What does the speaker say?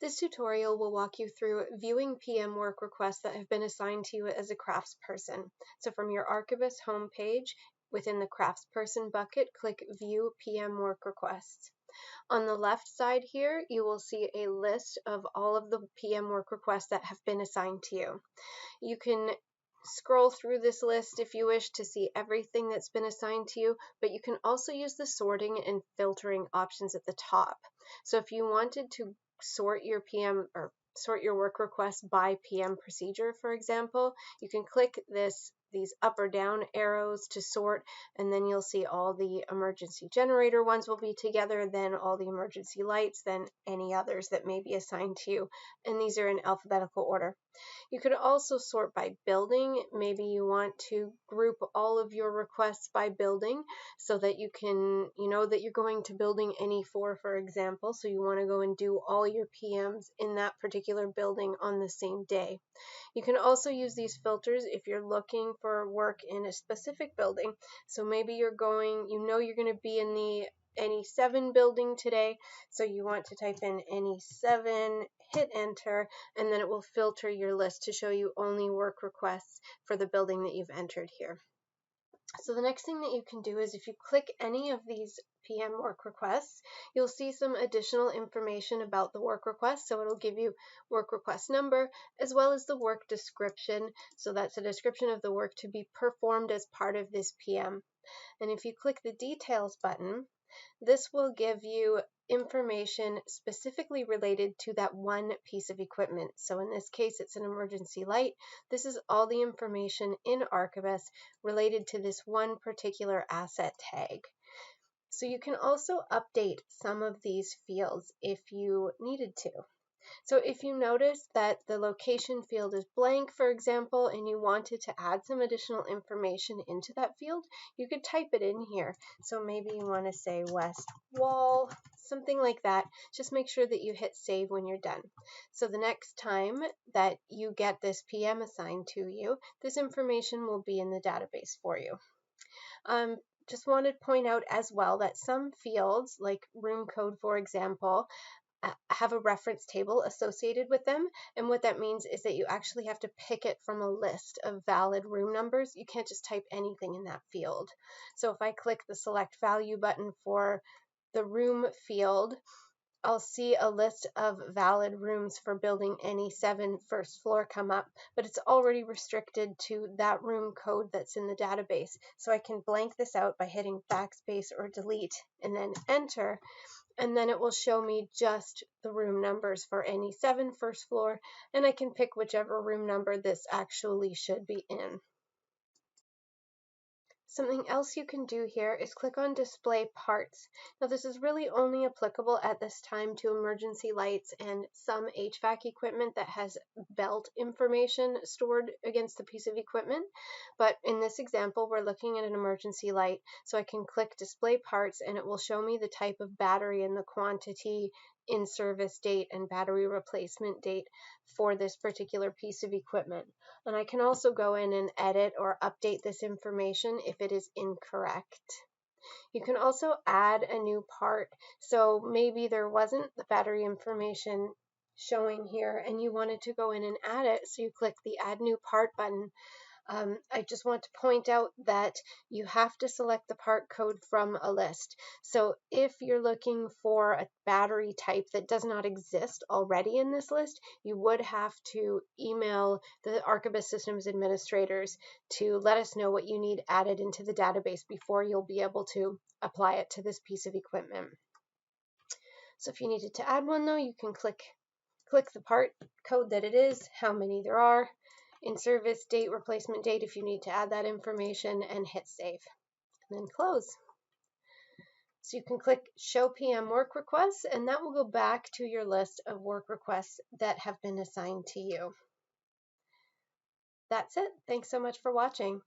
This tutorial will walk you through viewing PM work requests that have been assigned to you as a craftsperson. So from your Archibus homepage, within the Craftsperson bucket, click View PM Work Requests. On the left side here, you will see a list of all of the PM work requests that have been assigned to you. You can scroll through this list if you wish to see everything that's been assigned to you, but you can also use the sorting and filtering options at the top. So if you wanted to sort your PM or sort your work requests by PM procedure, for example, you can click these up or down arrows to sort, and then you'll see all the emergency generator ones will be together, then all the emergency lights, then any others that may be assigned to you, and these are in alphabetical order. You could also sort by building. Maybe you want to group all of your requests by building so that you know that you're going to building NE4, for example, so you want to go and do all your PMs in that particular building on the same day. You can also use these filters if you're looking for work in a specific building. So maybe you're going to be in the NE7 building today, so you want to type in NE7, hit enter, and then it will filter your list to show you only work requests for the building that you've entered here. So the next thing that you can do is if you click any of these PM work requests, you'll see some additional information about the work request. So it'll give you work request number as well as the work description. So that's a description of the work to be performed as part of this PM. And if you click the details button, this will give you information specifically related to that one piece of equipment. So in this case, it's an emergency light. This is all the information in Archibus related to this one particular asset tag. So you can also update some of these fields if you needed to. So if you notice that the location field is blank, for example, and you wanted to add some additional information into that field, you could type it in here. So maybe you want to say west wall, something like that. Just make sure that you hit save when you're done. So the next time that you get this PM assigned to you, this information will be in the database for you. Just wanted to point out as well that some fields, like room code, for example, have a reference table associated with them, and what that means is that you actually have to pick it from a list of valid room numbers. You can't just type anything in that field. So if I click the select value button for the room field, I'll see a list of valid rooms for building NE7 first floor come up, but it's already restricted to that room code that's in the database. So I can blank this out by hitting backspace or delete and then enter, and then it will show me just the room numbers for NE7 first floor, and I can pick whichever room number this actually should be in. Something else you can do here is click on Display Parts. Now this is really only applicable at this time to emergency lights and some HVAC equipment that has belt information stored against the piece of equipment. But in this example, we're looking at an emergency light, so I can click Display Parts and it will show me the type of battery and the quantity, in-service date, and battery replacement date for this particular piece of equipment. And I can also go in and edit or update this information if it is incorrect. You can also add a new part. So maybe there wasn't the battery information showing here and you wanted to go in and add it, so you click the Add New Part button. I just want to point out that you have to select the part code from a list. So if you're looking for a battery type that does not exist already in this list, you would have to email the Archibus systems administrators to let us know what you need added into the database before you'll be able to apply it to this piece of equipment. So if you needed to add one though, you can click the part code that it is, how many there are, in-service date, replacement date if you need to add that information, and hit save, and then close. So you can click Show PM Work Requests, and that will go back to your list of work requests that have been assigned to you. That's it. Thanks so much for watching.